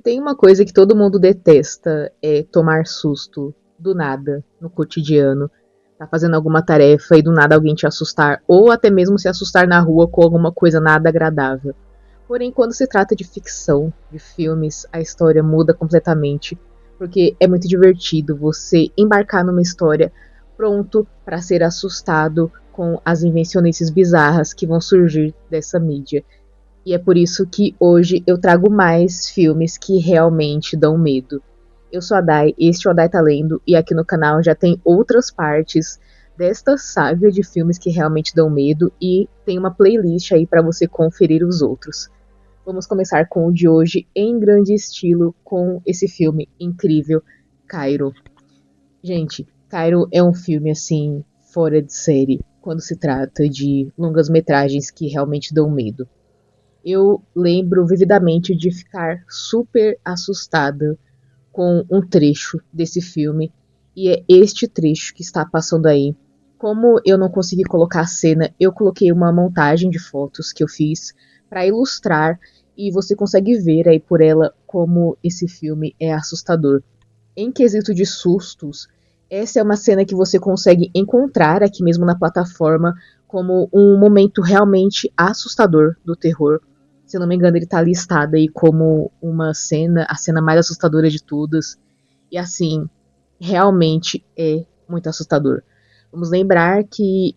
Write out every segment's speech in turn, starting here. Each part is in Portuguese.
Tem uma coisa que todo mundo detesta, é tomar susto do nada no cotidiano. Tá fazendo alguma tarefa e do nada alguém te assustar, ou até mesmo se assustar na rua com alguma coisa nada agradável. Porém, quando se trata de ficção, de filmes, a história muda completamente, porque é muito divertido você embarcar numa história pronto para ser assustado com as invenciones bizarras que vão surgir dessa mídia. E é por isso que hoje eu trago mais filmes que realmente dão medo. Eu sou a Dai, este é o Dai Tá Lendo, e aqui no canal já tem outras partes desta saga de filmes que realmente dão medo, e tem uma playlist aí para você conferir os outros. Vamos começar com o de hoje em grande estilo com esse filme incrível, Cairo. Gente, Cairo é um filme assim fora de série quando se trata de longas metragens que realmente dão medo. Eu lembro vividamente de ficar super assustada com um trecho desse filme, e é este trecho que está passando aí. Como eu não consegui colocar a cena, eu coloquei uma montagem de fotos que eu fiz para ilustrar, e você consegue ver aí por ela como esse filme é assustador. Em quesito de sustos, essa é uma cena que você consegue encontrar aqui mesmo na plataforma como um momento realmente assustador do terror. Se eu não me engano, ele tá listado aí como uma cena, a cena mais assustadora de todas. E assim, realmente é muito assustador. Vamos lembrar que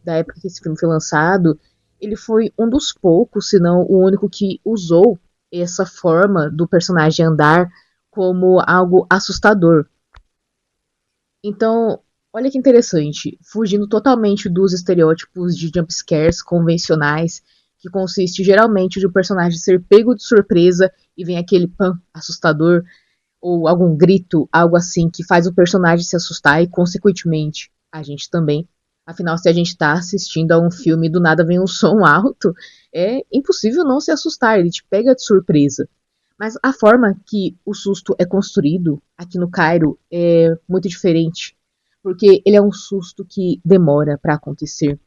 da época que esse filme foi lançado, ele foi um dos poucos, se não o único que usou essa forma do personagem andar como algo assustador. Então, olha que interessante, fugindo totalmente dos estereótipos de jumpscares convencionais, que consiste geralmente de um personagem ser pego de surpresa e vem aquele pam assustador, ou algum grito, algo assim, que faz o personagem se assustar e, consequentemente, a gente também. Afinal, se a gente tá assistindo a um filme e do nada vem um som alto, é impossível não se assustar, ele te pega de surpresa. Mas a forma que o susto é construído aqui no Cairo é muito diferente, porque ele é um susto que demora para acontecer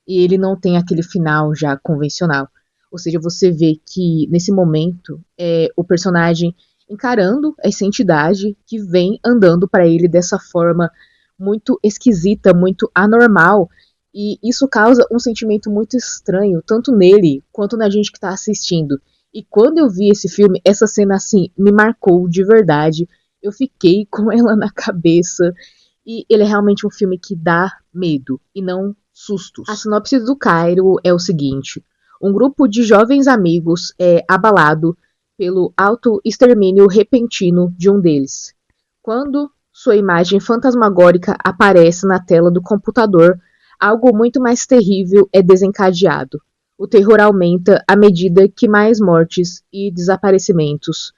e ele não tem aquele final já convencional. Ou seja, você vê que nesse momento é o personagem encarando essa entidade que vem andando para ele dessa forma muito esquisita, muito anormal, e isso causa um sentimento muito estranho, tanto nele quanto na gente que está assistindo. E quando eu vi esse filme, essa cena assim me marcou de verdade. Eu fiquei com ela na cabeça. E ele é realmente um filme que dá medo e não sustos. A sinopse do Cairo é o seguinte: um grupo de jovens amigos é abalado pelo auto-extermínio repentino de um deles. Quando sua imagem fantasmagórica aparece na tela do computador, algo muito mais terrível é desencadeado. O terror aumenta à medida que mais mortes e desaparecimentos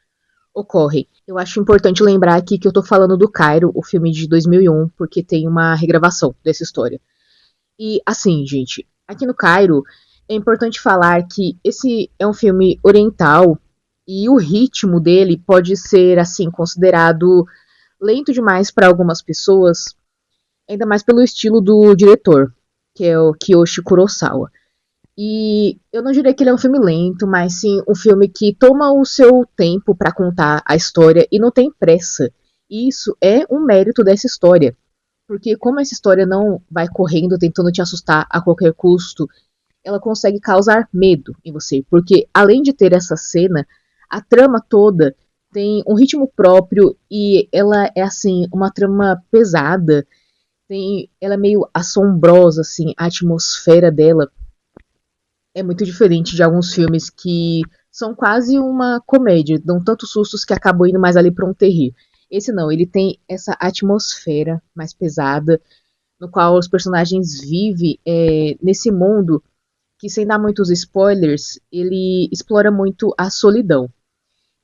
ocorrem. Eu acho importante lembrar aqui que eu tô falando do Cairo, o filme de 2001, porque tem uma regravação dessa história. E assim, gente, aqui no Cairo é importante falar que esse é um filme oriental e o ritmo dele pode ser assim considerado lento demais para algumas pessoas, ainda mais pelo estilo do diretor, que é o Kiyoshi Kurosawa. E eu não diria que ele é um filme lento, mas sim um filme que toma o seu tempo para contar a história e não tem pressa. E isso é um mérito dessa história. Porque como essa história não vai correndo tentando te assustar a qualquer custo, ela consegue causar medo em você. Porque além de ter essa cena, a trama toda tem um ritmo próprio e ela é assim, uma trama pesada. Ela é meio assombrosa, assim, a atmosfera dela é muito diferente de alguns filmes que são quase uma comédia, dão tantos sustos que acabam indo mais ali para um terrir. Esse não, ele tem essa atmosfera mais pesada, no qual os personagens vivem nesse mundo que, sem dar muitos spoilers, ele explora muito a solidão.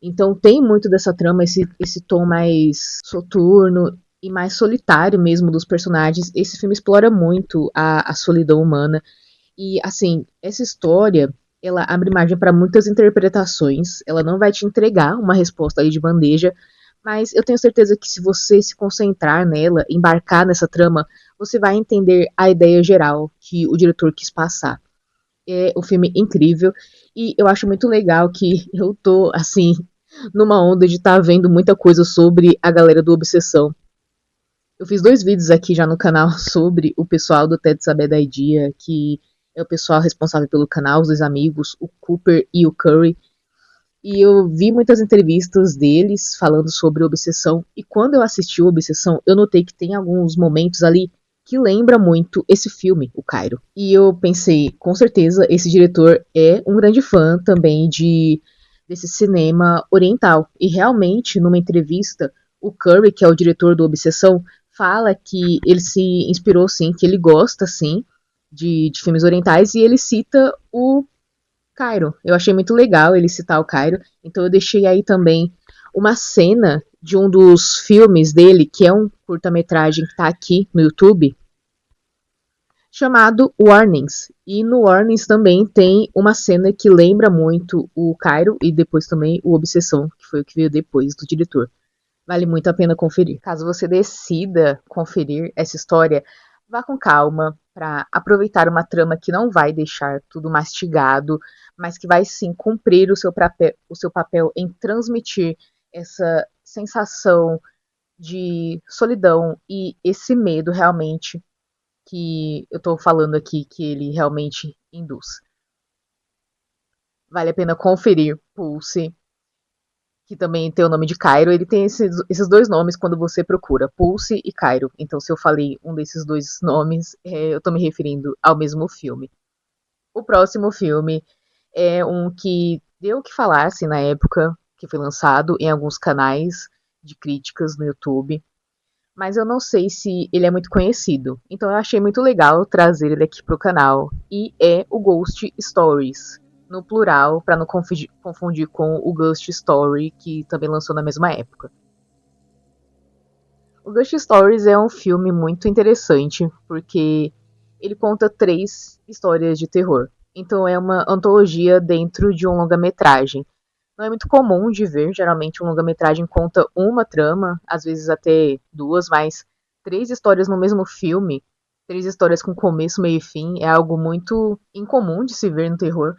Então tem muito dessa trama, esse tom mais soturno e mais solitário mesmo dos personagens. Esse filme explora muito a solidão humana e, assim, essa história, ela abre margem para muitas interpretações. Ela não vai te entregar uma resposta ali de bandeja, mas eu tenho certeza que se você se concentrar nela, embarcar nessa trama, você vai entender a ideia geral que o diretor quis passar. É um filme incrível e eu acho muito legal que eu tô, assim, numa onda de estar vendo muita coisa sobre a galera do Obsessão. Eu fiz 2 vídeos aqui já no canal sobre o pessoal do TED Saber da Idea, que é o pessoal responsável pelo canal, os 2 amigos, o Cooper e o Curry. E eu vi muitas entrevistas deles falando sobre Obsessão. E quando eu assisti o Obsessão, eu notei que tem alguns momentos ali que lembra muito esse filme, o Cairo. E eu pensei, com certeza, esse diretor é um grande fã também desse cinema oriental. E realmente, numa entrevista, o Curry, que é o diretor do Obsessão, fala que ele se inspirou, sim, que ele gosta, sim, de filmes orientais, e ele cita o Cairo. Eu achei muito legal ele citar o Cairo, então eu deixei aí também uma cena de um dos filmes dele, que é um curta-metragem que tá aqui no YouTube, chamado Warnings. E no Warnings também tem uma cena que lembra muito o Cairo e depois também o Obsessão, que foi o que veio depois do diretor. Vale muito a pena conferir. Caso você decida conferir essa história, vá com calma para aproveitar uma trama que não vai deixar tudo mastigado, mas que vai sim cumprir o seu papel em transmitir essa sensação de solidão e esse medo realmente que eu estou falando aqui que ele realmente induz. Vale a pena conferir Pulse, que também tem o nome de Cairo. Ele tem esses 2 nomes quando você procura, Pulse e Cairo. Então, se eu falei um desses 2 nomes, eu estou me referindo ao mesmo filme. O próximo filme é um que deu o que falar assim, na época que foi lançado em alguns canais de críticas no YouTube, mas eu não sei se ele é muito conhecido. Então eu achei muito legal trazer ele aqui pro canal. E é o Ghost Stories, no plural, para não confundir com o Ghost Story, que também lançou na mesma época. O Ghost Stories é um filme muito interessante, porque ele conta 3 histórias de terror. Então é uma antologia dentro de um longa-metragem. Não é muito comum de ver, geralmente um longa-metragem conta uma trama, às vezes até 2, mas 3 histórias no mesmo filme, 3 histórias com começo, meio e fim, é algo muito incomum de se ver no terror.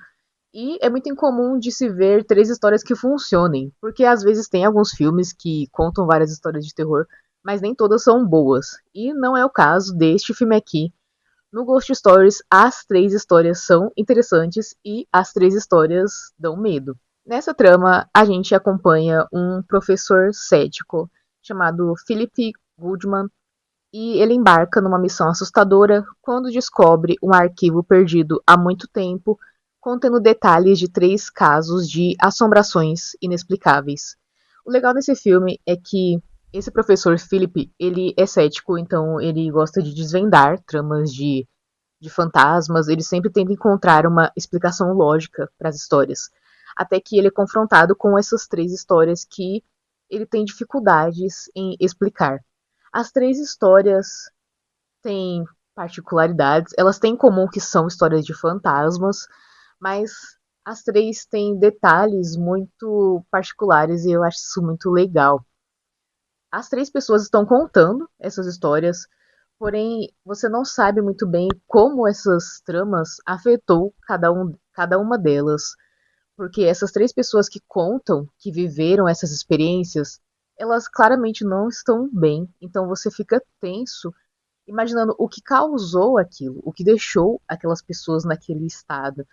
E é muito incomum de se ver 3 histórias que funcionem, porque às vezes tem alguns filmes que contam várias histórias de terror, mas nem todas são boas. E não é o caso deste filme aqui. No Ghost Stories, as 3 histórias são interessantes e as 3 histórias dão medo. Nessa trama, a gente acompanha um professor cético chamado Philip Goodman e ele embarca numa missão assustadora quando descobre um arquivo perdido há muito tempo, contendo detalhes de 3 casos de assombrações inexplicáveis. O legal desse filme é que esse professor Philip, ele é cético, então ele gosta de desvendar tramas de fantasmas, ele sempre tenta encontrar uma explicação lógica para as histórias. Até que ele é confrontado com essas 3 histórias que ele tem dificuldades em explicar. As 3 histórias têm particularidades, elas têm em comum que são histórias de fantasmas, mas as 3 têm detalhes muito particulares e eu acho isso muito legal. As 3 pessoas estão contando essas histórias, porém você não sabe muito bem como essas tramas afetou cada uma delas, porque essas 3 pessoas que contam, que viveram essas experiências, elas claramente não estão bem, então você fica tenso imaginando o que causou aquilo, o que deixou aquelas pessoas naquele estado.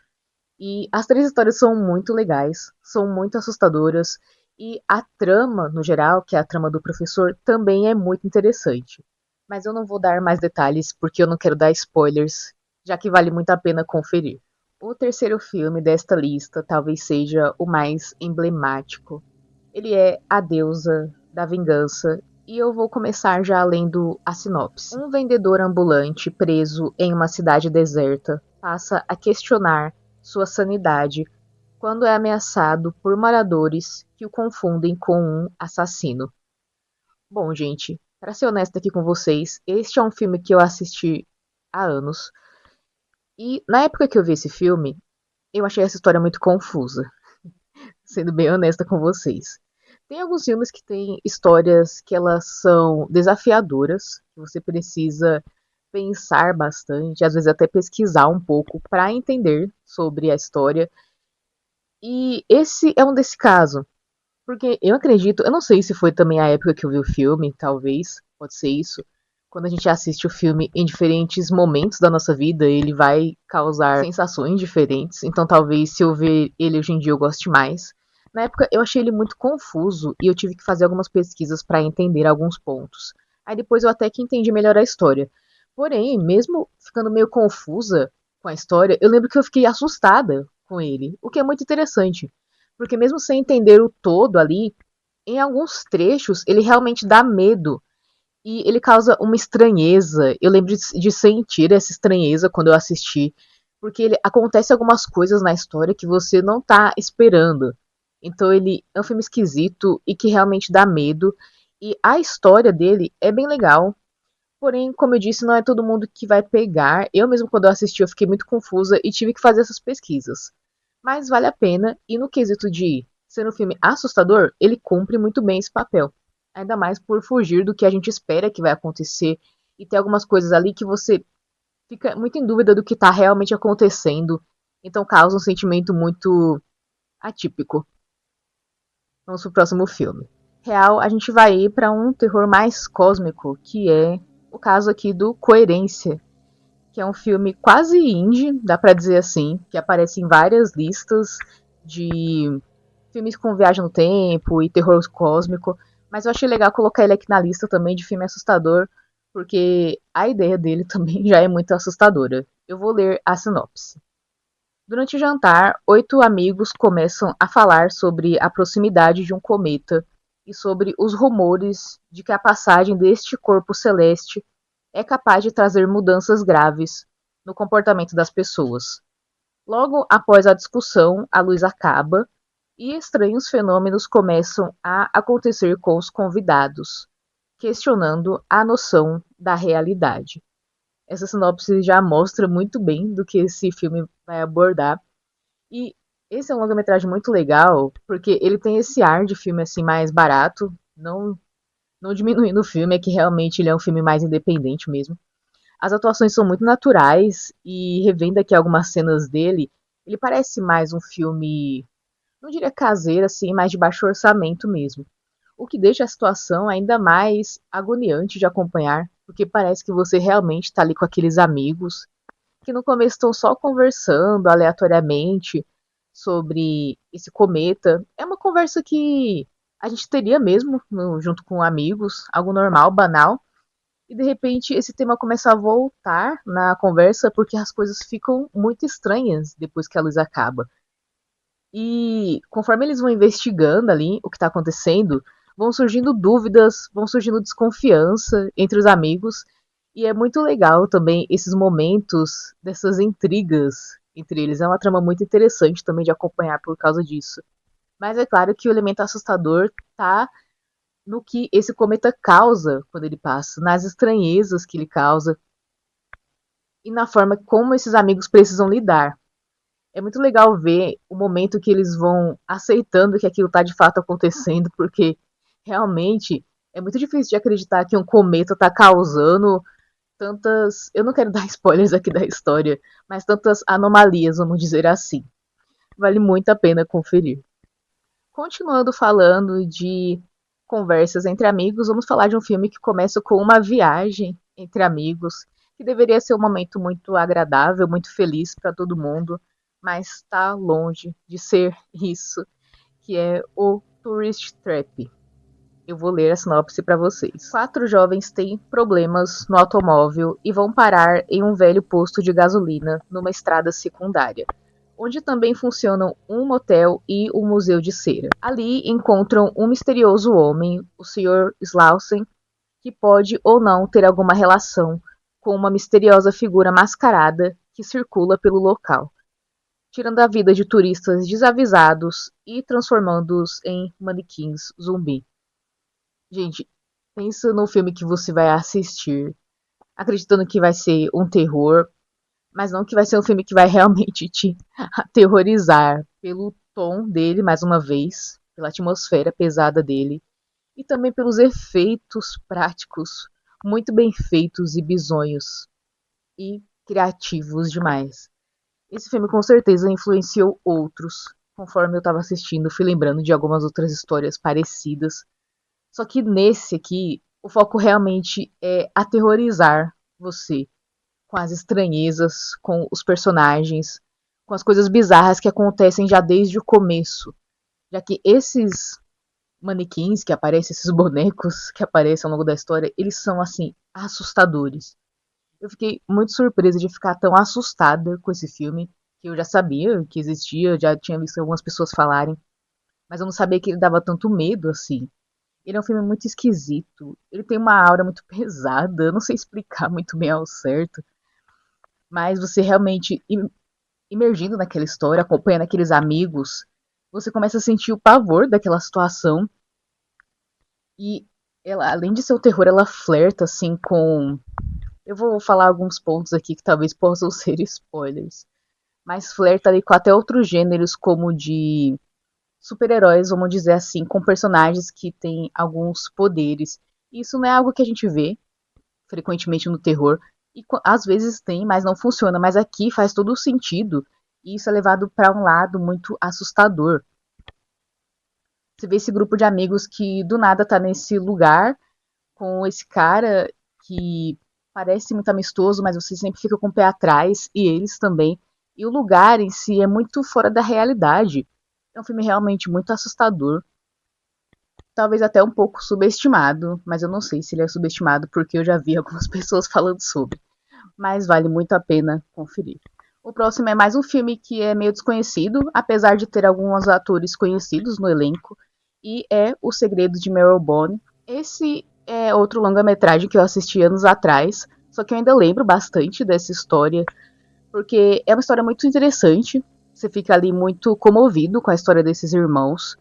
E as 3 histórias são muito legais, são muito assustadoras, e a trama, no geral, que é a trama do professor, também é muito interessante. Mas eu não vou dar mais detalhes porque eu não quero dar spoilers, já que vale muito a pena conferir. O terceiro filme desta lista talvez seja o mais emblemático. Ele é A Deusa da Vingança, e eu vou começar já lendo a sinopse. Um vendedor ambulante preso em uma cidade deserta passa a questionar sua sanidade quando é ameaçado por moradores que o confundem com um assassino. Bom, gente, para ser honesta aqui com vocês, este é um filme que eu assisti há anos. E na época que eu vi esse filme, eu achei essa história muito confusa, sendo bem honesta com vocês. Tem alguns filmes que têm histórias que elas são desafiadoras, que você precisa pensar bastante, às vezes até pesquisar um pouco para entender sobre a história. E esse é um desse caso. Porque eu acredito, eu não sei se foi também a época que eu vi o filme, talvez, pode ser isso. Quando a gente assiste o filme em diferentes momentos da nossa vida, ele vai causar sensações diferentes. Então, talvez se eu ver ele hoje em dia eu goste mais. Na época, eu achei ele muito confuso e eu tive que fazer algumas pesquisas para entender alguns pontos. Aí depois eu até que entendi melhor a história. Porém, mesmo ficando meio confusa com a história, eu lembro que eu fiquei assustada com ele, o que é muito interessante. Porque mesmo sem entender o todo ali, em alguns trechos ele realmente dá medo e ele causa uma estranheza. Eu lembro de sentir essa estranheza quando eu assisti, porque ele acontece algumas coisas na história que você não tá esperando. Então ele é um filme esquisito e que realmente dá medo. E a história dele é bem legal. Porém, como eu disse, não é todo mundo que vai pegar. Eu mesmo quando eu assisti eu fiquei muito confusa e tive que fazer essas pesquisas. Mas vale a pena, e no quesito de ser um filme assustador, ele cumpre muito bem esse papel. Ainda mais por fugir do que a gente espera que vai acontecer e ter algumas coisas ali que você fica muito em dúvida do que está realmente acontecendo. Então causa um sentimento muito atípico. Vamos pro próximo filme. Real, a gente vai ir para um terror mais cósmico, que é o caso aqui do Coerência, que é um filme quase indie, dá pra dizer assim, que aparece em várias listas de filmes com viagem no tempo e terror cósmico, mas eu achei legal colocar ele aqui na lista também de filme assustador, porque a ideia dele também já é muito assustadora. Eu vou ler a sinopse. Durante o jantar, 8 amigos começam a falar sobre a proximidade de um cometa e sobre os rumores de que a passagem deste corpo celeste é capaz de trazer mudanças graves no comportamento das pessoas. Logo após a discussão, a luz acaba e estranhos fenômenos começam a acontecer com os convidados, questionando a noção da realidade. Essa sinopse já mostra muito bem do que esse filme vai abordar. E esse é um longa-metragem muito legal, porque ele tem esse ar de filme assim mais barato, não diminuindo o filme, é que realmente ele é um filme mais independente mesmo. As atuações são muito naturais e revendo aqui algumas cenas dele, ele parece mais um filme, não diria caseiro assim, mas de baixo orçamento mesmo. O que deixa a situação ainda mais agoniante de acompanhar, porque parece que você realmente está ali com aqueles amigos que no começo estão só conversando aleatoriamente sobre esse cometa. É uma conversa que a gente teria mesmo junto com amigos, algo normal, banal, e de repente esse tema começa a voltar na conversa porque as coisas ficam muito estranhas depois que a luz acaba. E conforme eles vão investigando ali o que está acontecendo, vão surgindo dúvidas, vão surgindo desconfiança entre os amigos. E é muito legal também esses momentos dessas intrigas entre eles. É uma trama muito interessante também de acompanhar por causa disso. Mas é claro que o elemento assustador tá no que esse cometa causa quando ele passa, nas estranhezas que ele causa e na forma como esses amigos precisam lidar. É muito legal ver o momento que eles vão aceitando que aquilo está de fato acontecendo, porque realmente é muito difícil de acreditar que um cometa está causando tantas. Eu não quero dar spoilers aqui da história, mas tantas anomalias, vamos dizer assim. Vale muito a pena conferir. Continuando falando de conversas entre amigos, vamos falar de um filme que começa com uma viagem entre amigos, que deveria ser um momento muito agradável, muito feliz para todo mundo, mas está longe de ser isso, que é o Tourist Trap. Eu vou ler a sinopse para vocês. 4 jovens têm problemas no automóvel e vão parar em um velho posto de gasolina numa estrada secundária, onde também funcionam um motel e um museu de cera. Ali encontram um misterioso homem, o Sr. Slausen, que pode ou não ter alguma relação com uma misteriosa figura mascarada que circula pelo local, tirando a vida de turistas desavisados e transformando-os em manequins zumbi. Gente, pensa no filme que você vai assistir, acreditando que vai ser um terror, mas não que vai ser um filme que vai realmente te aterrorizar pelo tom dele, mais uma vez, pela atmosfera pesada dele e também pelos efeitos práticos muito bem feitos e bizonhos e criativos demais. Esse filme com certeza influenciou outros. conforme eu tava assistindo, fui lembrando de algumas outras histórias parecidas. Só que nesse aqui, o foco realmente é aterrorizar você com as estranhezas, com os personagens, com as coisas bizarras que acontecem já desde o começo. Já que esses manequins que aparecem, esses bonecos que aparecem ao longo da história, eles são assim assustadores. Eu fiquei muito surpresa de ficar tão assustada com esse filme, que eu já sabia que existia, já tinha visto algumas pessoas falarem, mas eu não sabia que ele dava tanto medo assim. Ele é um filme muito esquisito, ele tem uma aura muito pesada, eu não sei explicar muito bem ao certo, mas você realmente imergindo naquela história, acompanhando aqueles amigos, você começa a sentir o pavor daquela situação e ela, além de ser o terror, ela flerta assim com. Eu vou falar alguns pontos aqui que talvez possam ser spoilers, mas flerta ali com até outros gêneros, como de super-heróis, vamos dizer assim, com personagens que têm alguns poderes. Isso não é algo que a gente vê frequentemente no terror, e às vezes tem, mas não funciona. Mas aqui faz todo o sentido, e isso é levado para um lado muito assustador. Você vê esse grupo de amigos que do nada tá nesse lugar com esse cara que parece muito amistoso, mas você sempre fica com o pé atrás, e eles também. E o lugar em si é muito fora da realidade. É um filme realmente muito assustador. Talvez até um pouco subestimado, mas eu não sei se ele é subestimado porque eu já vi algumas pessoas falando sobre. Mas vale muito a pena conferir. O próximo é mais um filme que é meio desconhecido, apesar de ter alguns atores conhecidos no elenco, e é O Segredo de Marylebone. Esse é outro longa-metragem que eu assisti anos atrás, só que eu ainda lembro bastante dessa história, porque é uma história muito interessante. Você fica ali muito comovido com a história desses irmãos.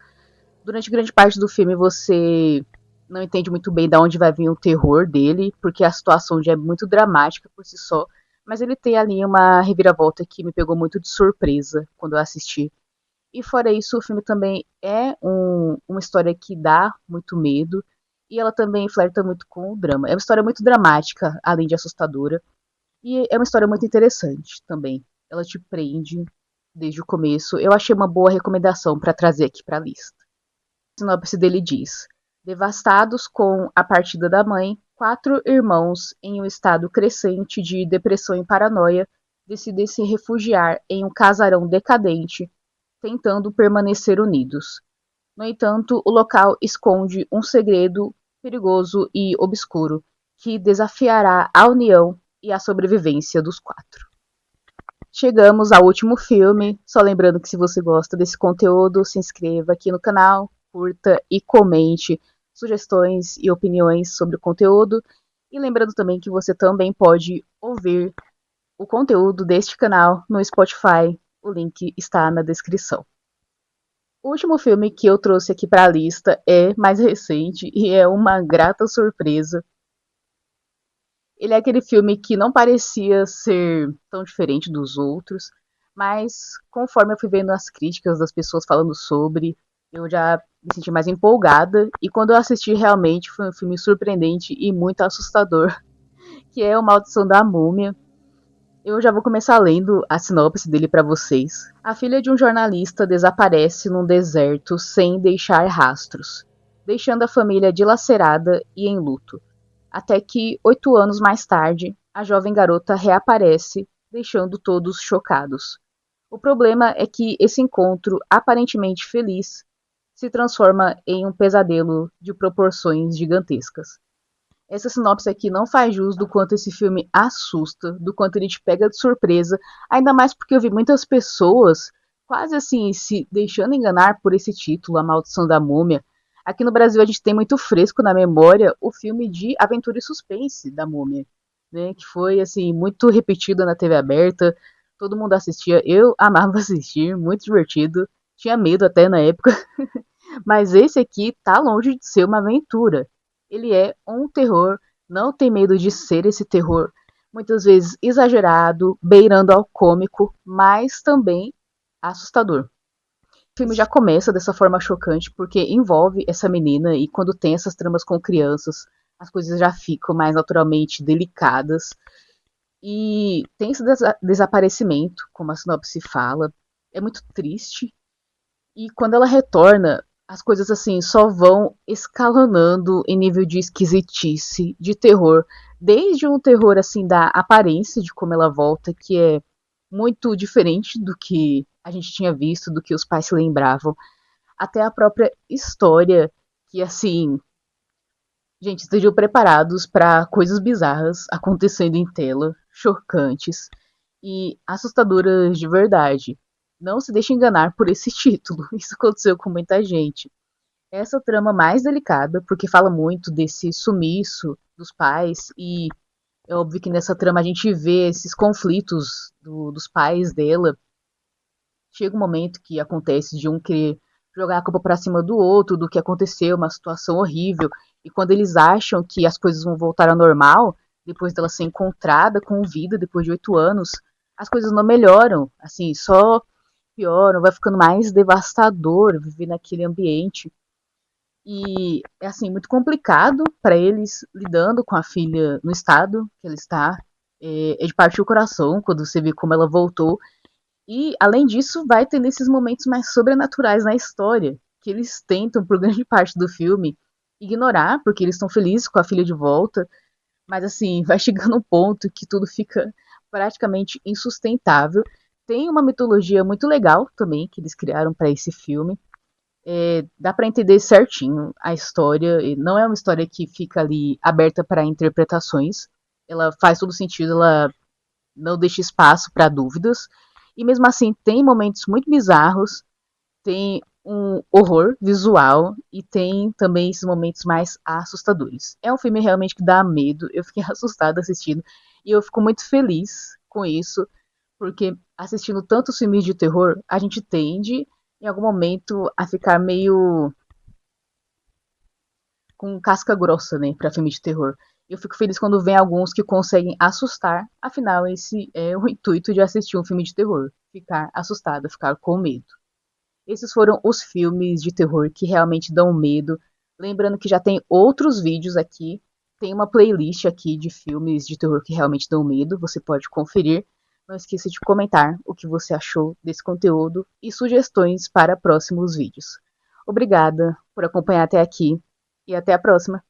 Durante grande parte do filme você não entende muito bem de onde vai vir o terror dele, porque a situação já é muito dramática por si só, mas ele tem ali uma reviravolta que me pegou muito de surpresa quando eu assisti. E fora isso, o filme também é uma história que dá muito medo, e ela também flerta muito com o drama. É uma história muito dramática, além de assustadora, e é uma história muito interessante também. Ela te prende desde o começo. Eu achei uma boa recomendação para trazer aqui para a lista. A sinopse dele diz: devastados com a partida da mãe, quatro irmãos, em um estado crescente de depressão e paranoia, decidem se refugiar em um casarão decadente, tentando permanecer unidos. No entanto, o local esconde um segredo perigoso e obscuro que desafiará a união e a sobrevivência dos quatro. Chegamos ao último filme. Só lembrando que se você gosta desse conteúdo, se inscreva aqui no canal, curta e comente sugestões e opiniões sobre o conteúdo. E lembrando também que você também pode ouvir o conteúdo deste canal no Spotify. O link está na descrição. O último filme que eu trouxe aqui para a lista é mais recente e é uma grata surpresa. Ele é aquele filme que não parecia ser tão diferente dos outros, mas conforme eu fui vendo as críticas das pessoas falando sobre, eu já me senti mais empolgada. E quando eu assisti, realmente foi um filme surpreendente e muito assustador, que é O Maldição da Múmia. Eu já vou começar lendo a sinopse dele para vocês. A filha de um jornalista desaparece num deserto sem deixar rastros, deixando a família dilacerada e em luto. Até que, 8 anos mais tarde, a jovem garota reaparece, deixando todos chocados. O problema é que esse encontro, aparentemente feliz, se transforma em um pesadelo de proporções gigantescas. Essa sinopse aqui não faz jus do quanto esse filme assusta, do quanto ele te pega de surpresa, ainda mais porque eu vi muitas pessoas quase assim se deixando enganar por esse título, A Maldição da Múmia. Aqui no Brasil a gente tem muito fresco na memória o filme de aventura e suspense da Múmia, né, que foi assim muito repetido na TV aberta, todo mundo assistia, eu amava assistir, muito divertido, tinha medo até na época, mas esse aqui tá longe de ser uma aventura. Ele é um terror, não tem medo de ser esse terror, muitas vezes exagerado, beirando ao cômico, mas também assustador. O filme já começa dessa forma chocante porque envolve essa menina e quando tem essas tramas com crianças, as coisas já ficam mais naturalmente delicadas. E tem esse desaparecimento, como a sinopse fala, é muito triste. E quando ela retorna, as coisas assim só vão escalonando em nível de esquisitice, de terror. Desde um terror assim da aparência de como ela volta, que é muito diferente do que a gente tinha visto, do que os pais se lembravam, até a própria história, que assim, gente, estejam preparados para coisas bizarras acontecendo em tela, chocantes e assustadoras de verdade. Não se deixe enganar por esse título. Isso aconteceu com muita gente. Essa trama mais delicada, porque fala muito desse sumiço dos pais, e é óbvio que nessa trama a gente vê esses conflitos dos pais dela. Chega um momento que acontece de um querer jogar a culpa pra cima do outro, do que aconteceu, uma situação horrível, e quando eles acham que as coisas vão voltar ao normal, depois dela ser encontrada com vida, depois de 8 anos, as coisas não melhoram, assim, só pioram, vai ficando mais devastador viver naquele ambiente. E é assim muito complicado para eles lidando com a filha no estado que ela está. É de partir o coração quando você vê como ela voltou. E além disso, vai ter nesses momentos mais sobrenaturais na história, que eles tentam, por grande parte do filme, ignorar, porque eles estão felizes com a filha de volta. Mas assim, vai chegando um ponto que tudo fica praticamente insustentável. Tem uma mitologia muito legal também que eles criaram para esse filme. Dá para entender certinho a história. E não é uma história que fica ali aberta para interpretações. Ela faz todo sentido, ela não deixa espaço para dúvidas. E mesmo assim, tem momentos muito bizarros, tem um horror visual e tem também esses momentos mais assustadores. É um filme realmente que dá medo. Eu fiquei assustada assistindo e eu fico muito feliz com isso, porque assistindo tantos filmes de terror, a gente tende em algum momento a ficar meio com casca grossa, né, para filme de terror. Eu fico feliz quando vem alguns que conseguem assustar, afinal esse é o intuito de assistir um filme de terror, ficar assustado, ficar com medo. Esses foram os filmes de terror que realmente dão medo. Lembrando que já tem outros vídeos aqui, tem uma playlist aqui de filmes de terror que realmente dão medo, você pode conferir. Não esqueça de comentar o que você achou desse conteúdo e sugestões para próximos vídeos. Obrigada por acompanhar até aqui e até a próxima!